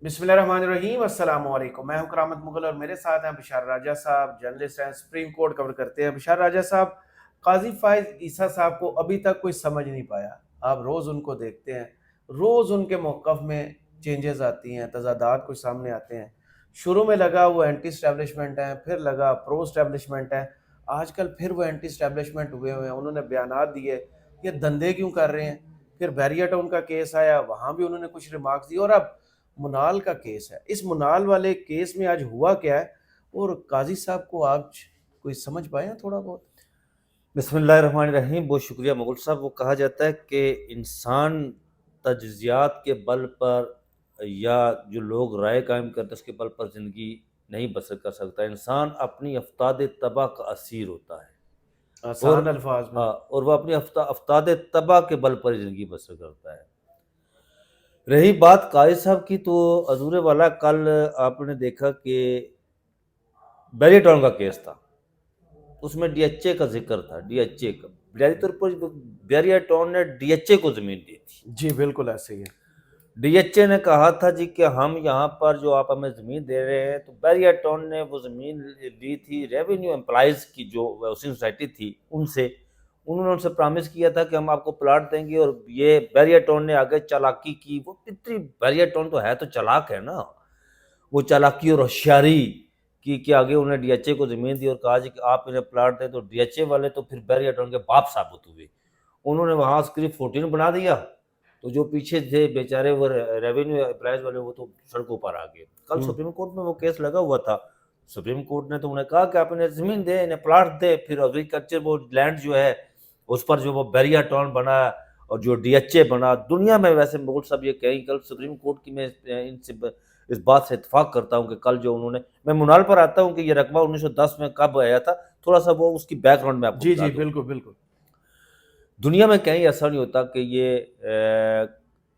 بسم اللہ الرحمن الرحیم، السلام علیکم۔ میں ہوں کرامت مغل اور میرے ساتھ ہیں بشار راجہ صاحب، جرنلسٹ ہیں، سپریم کورٹ کور کرتے ہیں۔ بشار راجہ صاحب، قاضی فائز عیسیٰ صاحب کو ابھی تک کوئی سمجھ نہیں پایا۔ آپ روز ان کو دیکھتے ہیں، روز ان کے موقف میں چینجز آتی ہیں، تضادات کچھ سامنے آتے ہیں۔ شروع میں لگا وہ اینٹی اسٹیبلشمنٹ ہیں، پھر لگا پرو اسٹیبلشمنٹ ہے، آج کل پھر وہ اینٹی اسٹیبلشمنٹ ہوئے ہیں۔ انہوں نے بیانات دیے یہ دندے کیوں کر رہے ہیں، پھر بیریٹ ان کا کیس آیا، وہاں بھی انہوں نے کچھ ریمارکس دی، اور اب منال کا کیس ہے۔ اس منال والے کیس میں آج ہوا کیا ہے، اور قاضی صاحب کو آپ کوئی سمجھ پائے ہیں تھوڑا بہت؟ بسم اللہ الرحمن الرحیم۔ بہت شکریہ مغل صاحب۔ وہ کہا جاتا ہے کہ انسان تجزیات کے بل پر یا جو لوگ رائے قائم کرتے ہیں اس کے بل پر زندگی نہیں بسر کر سکتا۔ انسان اپنی افتاد طبع کا اسیر ہوتا ہے، آسان الفاظ میں۔ اور وہ اپنی افتاد طبع کے بل پر زندگی بسر کرتا ہے۔ رہی بات قاضی صاحب کی، تو حضور والا کل آپ نے دیکھا کہ بیری ٹاؤن کا کیس تھا، اس میں ڈی ایچ اے کا ذکر تھا۔ ڈی ایچ اے کا بنیادی طور پر بیریا ٹاؤن نے ڈی ایچ اے کو زمین دی تھی۔ جی بالکل ایسے ہی ہے۔ ڈی ایچ اے نے کہا تھا جی کہ ہم یہاں پر جو آپ ہمیں زمین دے رہے ہیں، تو بیریا ٹاؤن نے وہ زمین لی تھی ریونیو امپلائیز کی جو ہاؤسنگ سوسائٹی تھی ان سے۔ انہوں نے ان سے پرامس کیا تھا کہ ہم آپ کو پلاٹ دیں گے، اور یہ بیریا ٹاؤن نے آگے چالاکی کی۔ وہ اتنی بیریا ٹاؤن تو ہے تو چالاک ہے نا، وہ چالاکی اور ہوشیاری کی کہ آگے انہیں ڈی ایچ اے کو زمین دی اور کہا جی کہ آپ انہیں پلاٹ دیں، تو ڈی ایچ اے والے تو پھر بیریا ٹاؤن کے باپ ثابت ہوئے۔ انہوں نے وہاں اسکرپ 14 بنا دیا، تو جو پیچھے تھے بیچارے وہ ریونیو امپلائیز والے وہ تو سڑکوں پر آ گئے۔ کل سپریم کورٹ میں وہ کیس لگا ہوا تھا۔ سپریم کورٹ نے تو انہیں کہا کہ آپ انہیں زمین دیں، انہیں پلاٹ دیں، پھر ایگریکلچر وہ لینڈ جو ہے اس پر جو وہ بیریا ٹاؤن بنا اور جو ڈی ایچ اے بنا۔ دنیا میں ویسے مغل صاحب یہ کہیں، کل سپریم کورٹ کی میں ان سے اس بات سے اتفاق کرتا ہوں کہ کل جو انہوں نے، میں منال پر آتا ہوں کہ یہ رقبہ 1910 میں کب آیا تھا، تھوڑا سا وہ اس کی بیک گراؤنڈ میں آپ کو جی بتا جی دوں۔ بالکل بالکل۔ دنیا میں کہیں ایسا نہیں ہوتا کہ یہ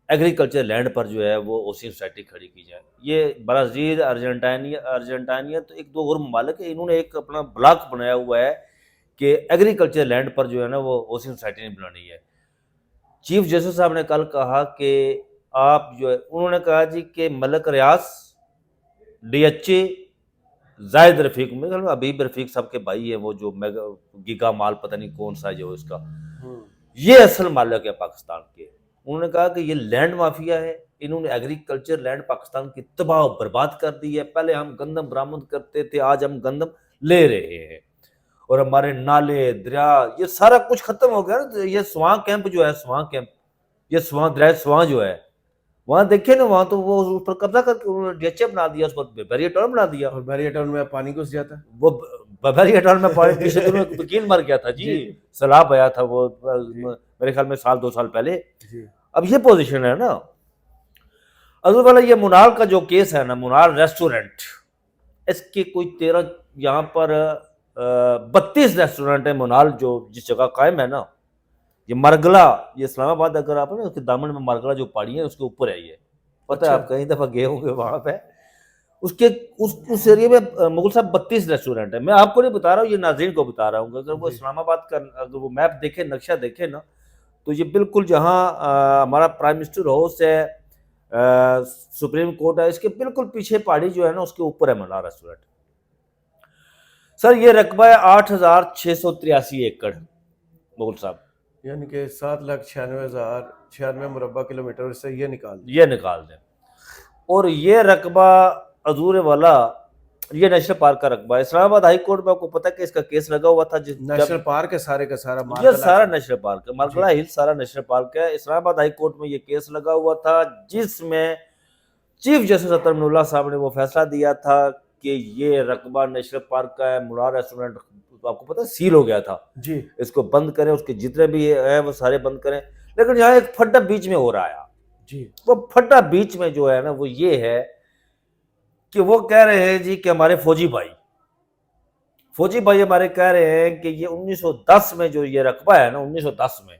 ایگریکلچر لینڈ پر جو ہے وہ ہاؤسنگ سوسائٹی کھڑی کی جائے۔ یہ برازیل، ارجنٹائنیا تو ایک دو اور ممالک ہیں، انہوں نے ایک اپنا بلاک بنایا ہوا ہے کہ ایگریکلچر لینڈ پر جو ہے نا وہ ہاؤسنگ سوسائٹی نہیں بنانی ہے۔ چیف جسٹس صاحب نے کل کہا کہ آپ جو ہے، انہوں نے کہا جی کہ ملک ریاض، ڈی ایچ اے، زاہد رفیق، میرے خیال میں حبیب رفیق صاحب کے بھائی ہیں، وہ جو گیگا مال پتہ نہیں کون سا جو اس کا، یہ اصل مالک ہے پاکستان کے۔ انہوں نے کہا کہ یہ لینڈ مافیا ہے، انہوں نے ایگریکلچر لینڈ پاکستان کی تباہ و برباد کر دی ہے۔ پہلے ہم گندم برآمد کرتے تھے، آج ہم گندم لے رہے ہیں، اور ہمارے نالے، دریا، یہ سارا کچھ ختم ہو گیا نا۔ یہ سواں کیمپ جو ہے، سواں کیمپ، یہ سواں دریا سواں جو ہے، وہاں دیکھیں نا، وہاں تو وہ اس پر قبضہ کر کے انہوں نے ڈی ایچ اے بنا دیا، اس پر بیریا ٹاؤن بنا دیا۔ اور بیریا ٹاؤن میں پانی گھس جاتا ہے۔ وہ بیریا ٹاؤن میں پانی پیچھے دنوں ایک وکیل مر گیا تھا جی، سیلاب آیا تھا وہ میرے خیال میں سال 2 سال پہلے۔ اب یہ پوزیشن ہے نا۔ اصل والا یہ منال کا جو کیس ہے نا، منال ریسٹورنٹ، اس کے کوئی 13 یہاں پر 32 ریسٹورنٹ ہیں منال، جو جس جگہ قائم ہے نا، یہ مرگلا، یہ اسلام آباد، اگر آپ نا اس کے دامن میں مرگلا جو پہاڑی ہے اس کے اوپر ہے، یہ پتہ ہے آپ کئی دفعہ گئے ہوں گے وہاں پہ، اس ایریے میں مغل صاحب 32 ریسٹورنٹ ہیں۔ میں آپ کو نہیں بتا رہا ہوں، یہ ناظرین کو بتا رہا ہوں کہ اگر وہ اسلام آباد کا اگر وہ میپ دیکھے، نقشہ دیکھے نا، تو یہ بالکل جہاں ہمارا پرائم منسٹر ہاؤس ہے، سپریم کورٹ ہے، اس کے بالکل پیچھے پہاڑی جو ہے نا اس کے اوپر ہے منال ریسٹورنٹ۔ سر یہ رقبہ ہے 8683 ایکڑ مغل صاحب، یعنی کہ 7,96,096 مربع کلومیٹر سے یہ نکال دیں۔ اور یہ رقبہ حضور والا، یہ نیشنل پارک کا رقبہ ہے۔ اسلام آباد ہائی کورٹ میں آپ کو پتہ ہے کہ اس کا کیس لگا ہوا تھا، نیشنل پارک ہے سارے کا سارا، یہ سارا نیشنل پارک ہے، مرگلا ہل سارا نیشنل پارک ہے۔ اسلام آباد ہائی کورٹ میں یہ کیس لگا ہوا تھا، جس میں چیف جسٹس عطر من اللہ صاحب نے وہ فیصلہ دیا تھا کہ یہ رقبہ نیشنل پارک کا ہے۔ منال ریسٹورنٹ آپ کو پتہ ہے سیل ہو گیا تھا جی، اس اس کو بند کریں، اس کے جتنے بھی ہیں وہ سارے بند کریں، لیکن یہاں ایک پھڈا بیچ میں ہو رہا ہے جی۔ وہ پھڈا بیچ میں جو ہے نا وہ یہ ہے کہ وہ کہہ رہے ہیں جی کہ ہمارے فوجی بھائی ہمارے کہہ رہے ہیں کہ یہ 1910 میں جو یہ رقبہ ہے نا، 1910 میں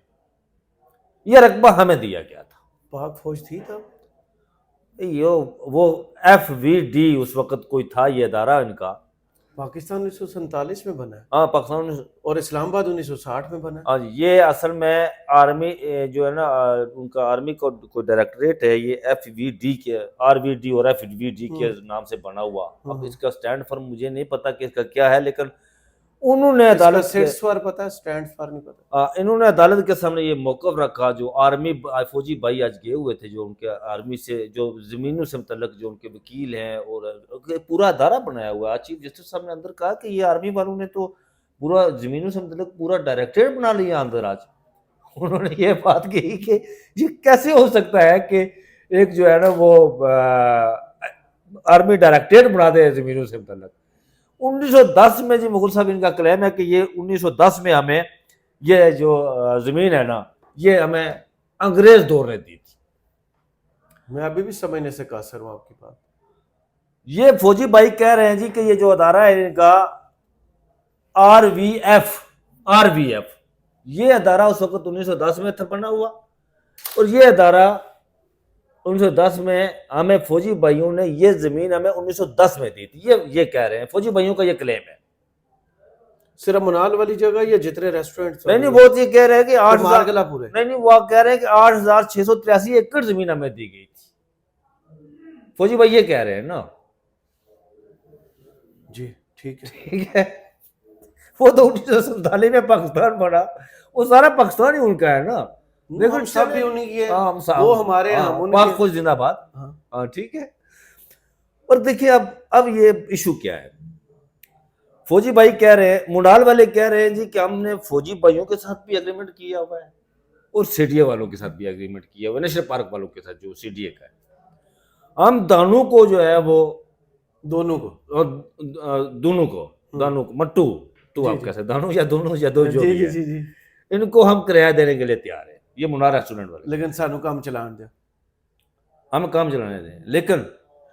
یہ رقبہ ہمیں دیا گیا تھا۔ پاک فوج تھی تب؟ وہ ایف وی ڈی اس وقت کوئی تھا یہ ادارہ ان کا، پاکستان 1947 میں بنا ہے ہاں پاکستان اور اسلام آباد 1960 میں بنا ہے. ہاں یہ اصل میں آرمی جو ہے نا ان کا آرمی کو ڈائریکٹریٹ ہے یہ ایف وی ڈی کے آر وی ڈی اور ایف وی ڈی کے نام سے بنا ہوا. اب اس کا سٹینڈ فار مجھے نہیں پتا کہ اس کا کیا ہے، لیکن انہوں نے عدالت سٹس فار پتہ ہے، سٹینڈ فار نہیں پتہ. انہوں نے عدالت کے سامنے یہ موقف رکھا، جو آرمی فوجی بھائی آج گئے ہوئے تھے، جو ان کے آرمی سے جو زمینوں سے متعلق جو ان کے وکیل ہیں، اور پورا ادارہ بنایا ہوا ہے. چیف جسٹس صاحب نے اندر کہا کہ یہ آرمی والوں نے تو پورا زمینوں سے متعلق پورا ڈائریکٹریٹ بنا لیا اندر. آج انہوں نے یہ بات کہی کہ یہ کیسے ہو سکتا ہے کہ ایک جو ہے نا وہ آرمی ڈائریکٹریٹ بنا دے زمینوں سے متعلق. 1910 میں جی مغل صاحب ان کا کلیم ہے کہ یہ 1910 میں ہمیں یہ جو زمین ہے نا یہ ہمیں انگریز دور نے دی تھی. میں ابھی بھی سمجھنے سے قاصر ہوں آپ کی بات. یہ فوجی بھائی کہہ رہے ہیں جی کہ یہ جو ادارہ ہے ان کا آر وی ایف یہ ادارہ اس وقت 1910 میں تھا بنا ہوا، اور یہ ادارہ 1910 میں ہمیں فوجی بھائیوں نے یہ زمین ہمیں 1910 میں دی تھی. یہ کہہ رہے ہیں فوجی بھائیوں کا یہ کلیم ہے. صرف منال والی جگہ یا جتنے ریسٹورنٹ؟ نہیں وہ یہ کہہ رہے ہیں کہ مارگلا پورے نہیں وہ کہہ رہے ہیں کہ 8683 ایکڑ زمین ہمیں دی گئی تھی. فوجی بھائی یہ کہہ رہے ہیں نا. جی ٹھیک ہے. ٹھیک ہے، وہ تو 1947 میں پاکستان بنا، وہ سارا پاکستان ہی ان کا ہے نا. لیکن سب بھی انہیں کی ہے، وہ ہمارے ہیں، ہم ان پاک کے. فوج زندہ باد. ہاں ٹھیک ہے. اور دیکھیے اب یہ ایشو کیا ہے. فوجی بھائی کہہ رہے ہیں، منال والے کہہ رہے ہیں جی کہ ہم نے فوجی بھائیوں کے ساتھ بھی اگریمنٹ کیا ہوا ہے اور سی ڈی اے والوں کے ساتھ بھی اگریمنٹ کیا ہوا ہے، نیشنل پارک والوں کے ساتھ جو سی ڈی اے کا ہے. ہم دانوں کو جو ہے وہ دونوں کو مٹو تو آپ کیسے دانوں یا دونوں یا دو جو بھی ہے ان کو ہم کرایہ دینے کے لیے تیار ہیں. یہ منار ریسٹورنٹ والے. لیکن سانو کام چلان دیں، ہم کام چلانے دیں. لیکن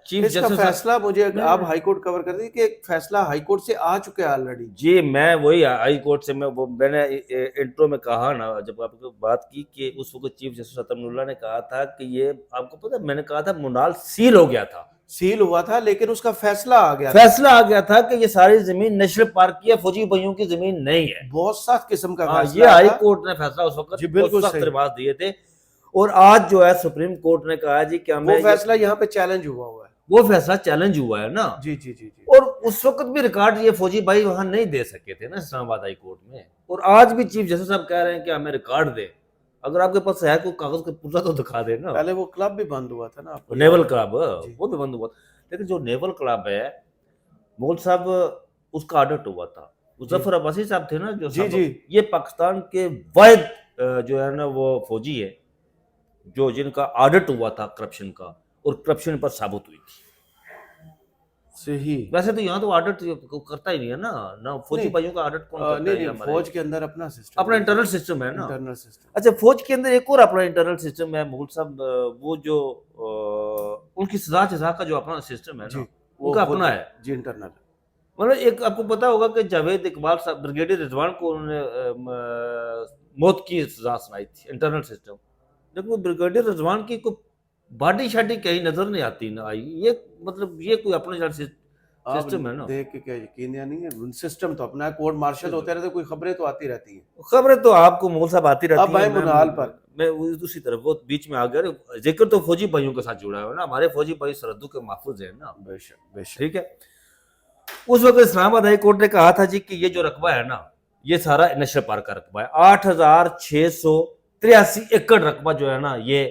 چیف اس کا جسٹس فیصلہ مجھے آپ ہائی کورٹ کور کر دیں کہ ایک فیصلہ ہائی کورٹ سے آ چکے ہیں آلریڈی. جی میں وہی ہائی کورٹ سے میں نے انٹرو میں کہا نا جب آپ کو بات کی کہ اس وقت چیف جسٹس عطا اللہ نے کہا تھا کہ یہ آپ کو پتہ میں نے کہا تھا منال سیل ہو گیا تھا، سیل ہوا تھا، لیکن اس کا فیصلہ آ گیا تھا کہ یہ ساری زمین نیشنل پارک کی ہے، فوجی بھائیوں کی زمین نہیں ہے. بہت سخت قسم کا فیصلہ یہ ہائی کورٹ نے فیصلہ اس وقت بالکل سخت رواج دیے تھے. اور آج جو ہے سپریم کورٹ نے کہا جی کہ ہمیں وہ فیصلہ یہاں پہ چیلنج ہوا ہے. وہ فیصلہ چیلنج ہوا ہے نا. جی جی جی جی. اور اس وقت بھی ریکارڈ یہ فوجی بھائی وہاں نہیں دے سکے تھے نا اسلام آباد ہائی کورٹ میں. اور آج بھی چیف جسٹس صاحب کہہ رہے ہیں کہ ہمیں ریکارڈ دے. اگر آپ کے پاس ہے کوئی کاغذ کا پرزہ تو دکھا دے نا. پہلے وہ کلب بھی بند ہوا تھا نا، نیول کلب وہ بھی بند ہوا تھا. لیکن جو نیول کلب ہے مغل صاحب اس کا آڈٹ ہوا تھا. ظفر عباسی صاحب تھے نا جو جی جی یہ پاکستان کے واحد جو ہے نا وہ فوجی ہے جو جن کا آڈٹ ہوا تھا کرپشن کا، اور کرپشن پر ثابت ہوئی تھی. صحیح. ویسے تو یہاں تو آڈٹ کرتا ہی نہیں ہے نا فوجی بھائیوں کا آڈٹ کون کرتا ہے؟ فوج کے اندر اپنا سسٹم، اپنا انٹرنل سسٹم ہے نا. Internal system. اچھا فوج کے اندر ایک اور اپنا انٹرنل سسٹم ہے مغل صاحب، وہ جو ان کی سزا جزا کا جو اپنا سسٹم ہے نا ان کا اپنا ہے جی انٹرنل. مطلب ایک آپ کو پتا ہوگا کہ جاوید اقبال صاحب بریگیڈیئر رضوان کو انہوں نے موت کی سزا سنائی تھی، انٹرنل سسٹم. لیکن وہ بریگیڈیئر رضوان کی کوئی باڈی شاڈی کہیں نظر نہیں آتی نہ آئی. یہ مطلب یہ کوئی اپنا سسٹم ہے نا. دیکھ کے کیا یقین یا نہیں ہے، سسٹم تو اپنا ہے. کورٹ مارشل ہوتے رہتے، کوئی خبریں تو آتی رہتی ہیں. خبریں تو آپ کو مغل صاحب آتی رہتی ہیں. اب بھائی منال پر میں دوسری طرف وہ بیچ میں آ گیا. ذکر تو فوجی بھائیوں کے ساتھ جڑا ہے نا. ہمارے فوجی بھائی سرحدوں کے محفوظ ہیں نا. بے شک بے شک. ٹھیک ہے. اس وقت اسلام آباد ہائی کورٹ نے کہا تھا جی کہ یہ جو رقبہ ہے نا یہ سارا نیشنل پارک کا رقبہ ہے. 8683 ایکڑ رقبہ جو ہے نا یہ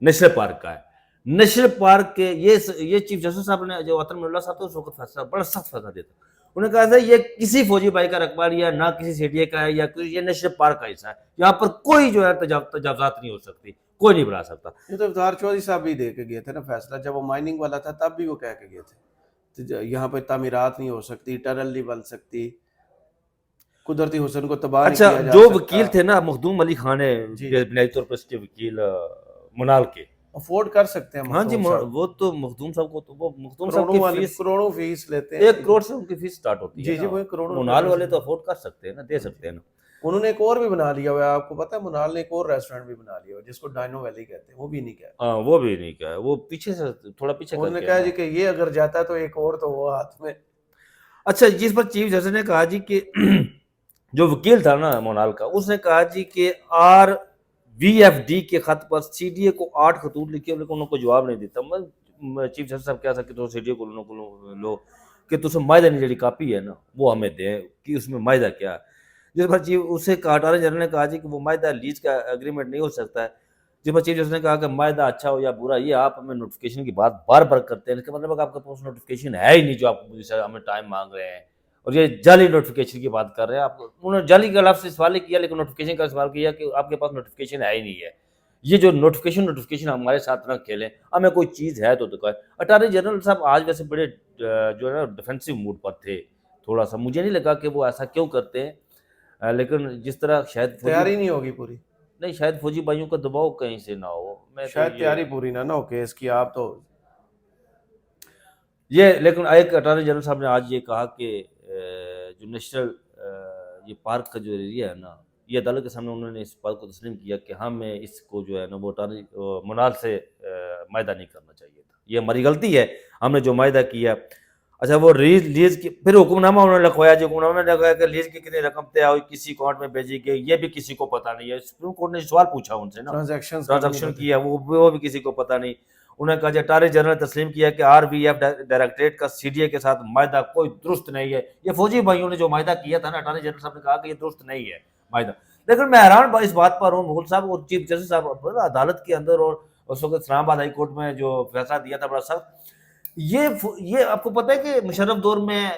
نیشنل پارک کا ہے. نیشنل پارک کے یہ چیف جسٹس صاحب نے جو عطا اللہ صاحب تھے اس وقت فیصلہ بڑا سخت فیصلہ دیتا. انہوں نے کہا تھا یہ کسی فوجی بھائی کا رقبہ نہیں ہے، نہ کسی سی ڈی اے کا ہے، یا یہ نیشنل پارک کا حصہ ہے. یہاں پر کوئی جو ہے تجاوزات نہیں ہو سکتی، کوئی نہیں بنا سکتا. یہ تو افطار چودھری صاحب بھی دے کے گئے تھے نا فیصلہ، جب وہ مائننگ والا تھا تب بھی وہ کہہ کے گئے تھے یہاں پہ تعمیرات نہیں ہو سکتی، ٹنل نہیں بن سکتی، قدرتی حسن کو تباہ نہیں کیا جا سکتا. جو وکیل تھے نا مخدوم علی خان بنیادی طور پر اس کے وکیل منال کے افورڈ کر سکتے ہیں. ہاں جی وہ تو مخدوم صاحب کو تو وہ مخدوم صاحب کی فیس کروڑوں فیس لیتے ہیں. 1 کروڑ سے ان کی فیس سٹارٹ ہوتی ہے. جی جی وہ کروڑوں. منال والے تو افورڈ کر سکتے ہیں نا، دے سکتے ہیں نا. انہوں نے ایک اور بھی بنا لیا ہوا ہے، آپ کو پتا ہے منال نے ایک اور ریسٹورینٹ بھی بنا لیا ہوا جس کو ڈائنو ویلی کہتے ہیں. وہ بھی نہیں کہا. ہاں وہ بھی نہیں کہا، وہ پیچھے سے تھوڑا پیچھے انہوں نے کہا جی کہ یہ اگر جاتا ہے تو ایک اور تو وہ ہاتھ میں. اچھا جس پر چیف جسٹس نے کہا جی کہ جو وکیل تھا نا مونال کا, اس نے کہا جی کہ RVFD کے خط پر CDA کو 8 خطوط لکھے, لیکن انہوں کو جواب نہیں دیتا. میں چیف جسٹس صاحب کہہ سکتے تو CDA کو لو کہ تم معاہدے کی جڑی کاپی ہے نا وہ ہمیں دیں کہ اس میں معاہدہ کیا ہے. جس پر چیف اسے اٹارنی جنرل نے کہا جی کہ وہ معاہدہ لیز کا اگریمنٹ نہیں ہو سکتا ہے. جس پر چیف جسٹس نے کہا کہ معاہدہ اچھا ہو یا برا یہ آپ ہمیں نوٹیفکیشن کی بات بار بار کرتے ہیں, اس کا مطلب آپ کے پاس نوٹیفکیشن ہے ہی نہیں جو آپ مجھ سے ہمیں ٹائم مانگ رہے ہیں, اور یہ جعلی نوٹیفکیشن کی بات کر رہے ہیں. آپ انہوں نے جعلی کا لفظ سے سوال کیا لیکن نوٹیفکیشن کا سوال کیا کہ آپ کے پاس نوٹیفکیشن ہے ہی نہیں ہے. یہ جو نوٹیفکیشن ہمارے ساتھ نہ کھیلیں, ہمیں کوئی چیز ہے تو دکھائیں. اٹارنی جنرل صاحب آج ویسے بڑے جو ہے نا ڈیفینسو موڈ پر تھے تھوڑا سا, مجھے نہیں لگا کہ وہ ایسا کیوں کرتے ہیں, لیکن جس طرح شاید تیاری نہیں ہوگی پوری, نہیں شاید فوجی بھائیوں کا دباؤ کہیں سے نہ ہو, میں شاید تیاری پوری نہ ہو کیس کی. آپ تو یہ لیکن ایک اٹارنی جنرل صاحب نے آج یہ کہا کہ جو نیشنل یہ پارک کا جو ایریا ہے نا, یہ عدالت کے سامنے انہوں نے اس بات کو تسلیم کیا کہ ہمیں اس کو جو ہے نا وہ منال سے معاہدہ نہیں کرنا چاہیے تھا, یہ ہماری غلطی ہے, ہم نے جو معاہدہ کیا. اچھا وہ لیز کی پھر حکم نامہ انہوں نے لکھوایا, جو حکم نامہ نے لکھوایا کہ لیز کی کتنی رقم طے ہوئی, کسی اکاؤنٹ میں بھیجی گئی, یہ بھی کسی کو پتہ نہیں ہے. سپریم کورٹ نے سوال پوچھا ان سے نا, ٹرانزیکشن کیا وہ بھی کسی کو پتہ نہیں. انہوں نے کہا کہ اٹارنی جنرل نے تسلیم کیا کہ RVF ڈائریکٹریٹ کا CDA کے ساتھ معاہدہ کوئی درست نہیں ہے. یہ فوجی بھائیوں نے جو معاہدہ کیا تھا نا, اٹارنی جنرل صاحب نے کہا کہ یہ درست نہیں ہے معاہدہ. لیکن میں حیران اس بات پر ہوں مغل صاحب اور چیف جسٹس صاحب عدالت کے اندر, اور اس وقت اسلام آباد ہائی کورٹ میں جو فیصلہ دیا تھا بڑا سخت, یہ آپ کو پتہ ہے کہ مشرف دور میں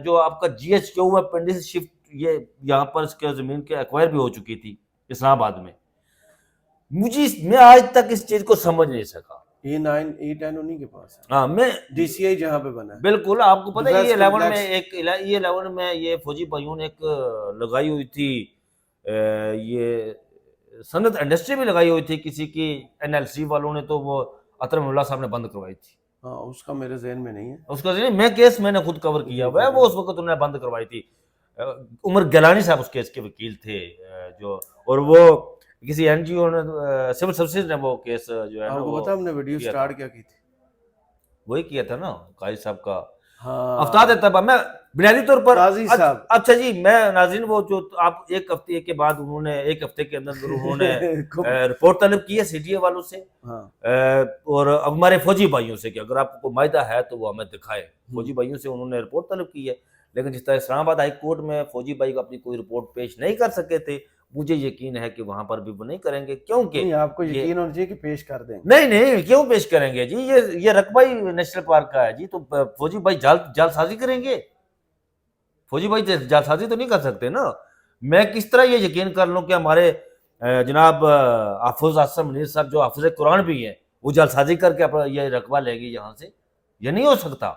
جو آپ کا GHQ ہے پنڈی سے شفٹ, یہ یہاں پر اس کے زمین کے ایکوائر بھی ہو چکی تھی اسلام آباد میں. میں آج تک اس چیز کو سمجھ نہیں سکا. E9 E10 انہی کے پاس ہے. ہاں میں DCI جہاں پہ بنا ہے بالکل, آپ کو پتہ ہے E11 میں یہ فوجی بھائیوں نے ایک لگائی ہوئی تھی, یہ صنعت انڈسٹری بھی لگائی ہوئی تھی کسی کی NLC والوں نے, تو وہ اطہر اللہ صاحب نے بند کروائی تھی. ہاں اس کا میرے ذہن میں نہیں ہے, اس کا میں کیس میں نے خود کور کیا ہوا ہے, وہ اس وقت انہوں نے بند کروائی تھی. عمر گیلانی صاحب اس کیس کے وکیل تھے جو, اور وہ کسی NGO نے سول سروسز نے وہ کیس جو ہے نا, آپ کو پتا ہم نے ویڈیو سٹارٹ کیا کی تھی, وہی کیا تھا نا قاضی صاحب کا ہاں افتاد طبع. میں بنیادی طور پر قاضی صاحب, اچھا جی میں ناظرین وہ جو آپ ایک ہفتے کے بعد انہوں نے ایک ہفتے کے اندر انہوں نے رپورٹ طلب کی ہے CDA والوں سے اور ہمارے فوجی بھائیوں سے کہ اگر آپ کو معاہدہ ہے تو وہ ہمیں دکھائے. فوجی بھائیوں سے انہوں نے رپورٹ طلب کی ہے, لیکن جس طرح اسلام آباد ہائی کورٹ میں فوجی بھائی اپنی کوئی رپورٹ پیش نہیں کر سکے تھے, مجھے یقین ہے کہ وہاں پر بھی وہ نہیں کریں گے, کیونکہ آپ کو یقین ہونا چاہیے کہ پیش کر دیں. نہیں کیوں پیش کریں گے جی, یہ رقبہ ہی نیشنل پارک کا ہے جی, تو فوجی بھائی جال سازی کریں گے؟ فوجی بھائی جال سازی تو نہیں کر سکتے نا. میں کس طرح یہ یقین کر لوں کہ ہمارے جناب حافظ احسن منیر صاحب جو حافظ قرآن بھی ہیں, وہ جال سازی کر کے اپنا یہ رقبہ لے گی یہاں سے؟ یہ نہیں ہو سکتا,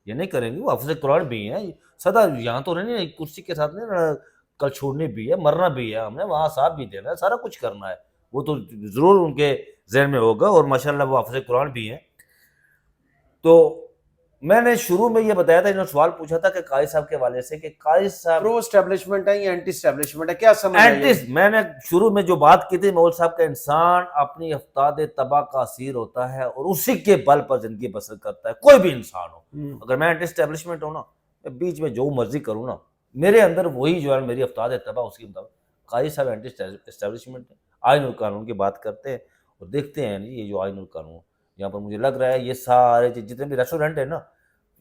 یہ نہیں کریں گے. وہ حافظ قرآن بھی ہیں, سدا یہاں تو نہیں, کرسی کے ساتھ نہیں, کل چھوڑنی بھی ہے, مرنا بھی ہے, ہم نے وہاں صاحب بھی دینا ہے, سارا کچھ کرنا ہے. وہ تو ضرور ان کے ذہن میں ہوگا, اور ماشاءاللہ وہ حافظ قرآن بھی ہیں. تو میں نے شروع میں یہ بتایا تھا, انہوں نے سوال پوچھا تھا کہ قاضی صاحب کے حوالے سے کہ قاضی صاحب پرو اسٹیبلشمنٹ ہے یا اینٹی اسٹیبلشمنٹ ہے, کیا سمجھ ہے؟ میں نے شروع میں جو بات کی تھی مول صاحب کا, انسان اپنی افتاد طبع کا اسیر ہوتا ہے اور اسی کے بل پر زندگی بسر کرتا ہے, کوئی بھی انسان ہو. اگر میں اینٹی اسٹیبلشمنٹ ہوں نا, بیچ میں جو مرضی کروں نا, میرے اندر وہی جو ہے میری افتاد طبع اس کے مطابق. قاضی صاحب اینٹی اسٹیبلشمنٹ ہے, آئین القانون کی بات کرتے ہیں, اور دیکھتے ہیں یہ جو آئین القانون یہاں پر مجھے لگ رہا ہے یہ سارے جتنے بھی ریسٹورینٹ ہیں نا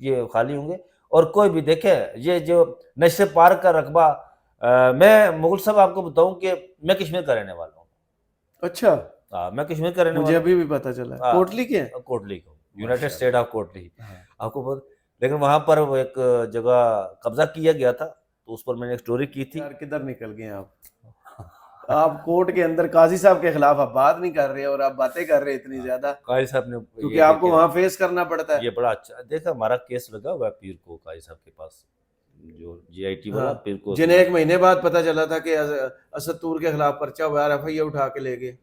یہ خالی ہوں گے. اور کوئی بھی دیکھے یہ جو نیشنل پارک کا رقبہ, میں مغل صاحب آپ کو بتاؤں کہ میں کشمیر کا رہنے والا ہوں. اچھا, میں کشمیر کا رہنے مجھے والا ابھی بھی پتا چلا. کوٹلی کے ہیں؟ کوٹلی کو, یونائٹڈ اسٹیٹ آف کوٹلی, آپ کو بہت. لیکن وہاں پر وہ ایک جگہ قبضہ کیا گیا تھا, تو اس پر میں نے ایک سٹوری کی تھی. کدھر نکل گئے آپ کورٹ کے اندر قاضی صاحب کے خلاف آپ بات نہیں کر رہے اور آپ باتیں کر رہے اتنی زیادہ, قاضی صاحب نے کیونکہ آپ کو وہاں فیس کرنا پڑتا ہے. یہ بڑا اچھا دیکھا, ہمارا کیس لگا ہوا ہے پیر کو قاضی صاحب کے پاس, جو GIT والا پیر کو, جنہیں ایک مہینے بعد پتا چلا تھا کہ اسد طور کے خلاف پرچہ ہوا ہے, FIA اٹھا کے لے گئے.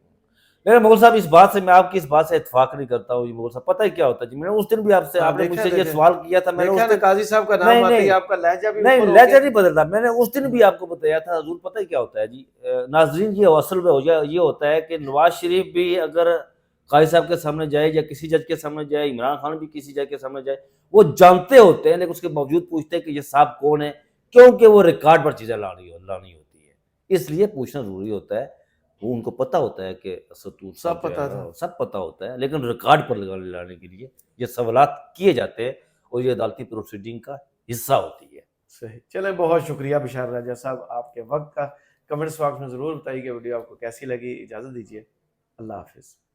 لیکن مغل صاحب اس بات سے میں آپ کی اس بات سے اتفاق نہیں کرتا ہوں. مغل صاحب پتہ ہی کیا ہوتا ہے جی, میں نے اس دن بھی آپ سے, آپ نے مجھ سے یہ سوال کیا تھا, میں نے اس دن قاضی صاحب کا نام آتے ہی آپ کا لہجہ بھی نہیں, لہجہ نہیں بدلتا. میں نے اس دن بھی آپ کو بتایا تھا حضور, پتہ ہی کیا ہوتا ہے جی ناظرین, یہ اصل میں یہ ہوتا ہے کہ نواز شریف بھی اگر قاضی صاحب کے سامنے جائے یا کسی جج کے سامنے جائے، عمران خان بھی کسی جج کے سامنے جائے، وہ جانتے ہوتے ہیں لیکن اس کے باوجود پوچھتے ہیں کہ یہ صاحب کون ہے، کیونکہ وہ ریکارڈ پر چیزیں لانی ہوتی ہے، اس لیے پوچھنا ضروری ہوتا ہے۔ وہ ان کو پتہ ہوتا ہے کہ ستور سب صاحب جو پتا ہے تھا۔ سب پتہ ہوتا ہے، لیکن ریکارڈ پر لانے کے لیے یہ سوالات کیے جاتے ہیں اور یہ عدالتی پروسیڈنگ کا حصہ ہوتی ہے۔ صحیح، چلیں بہت شکریہ بشار راجہ صاحب آپ کے وقت کا۔ کمنٹس باکس میں ضرور بتائیے کہ ویڈیو آپ کو کیسی لگی۔ اجازت دیجیے، اللہ حافظ۔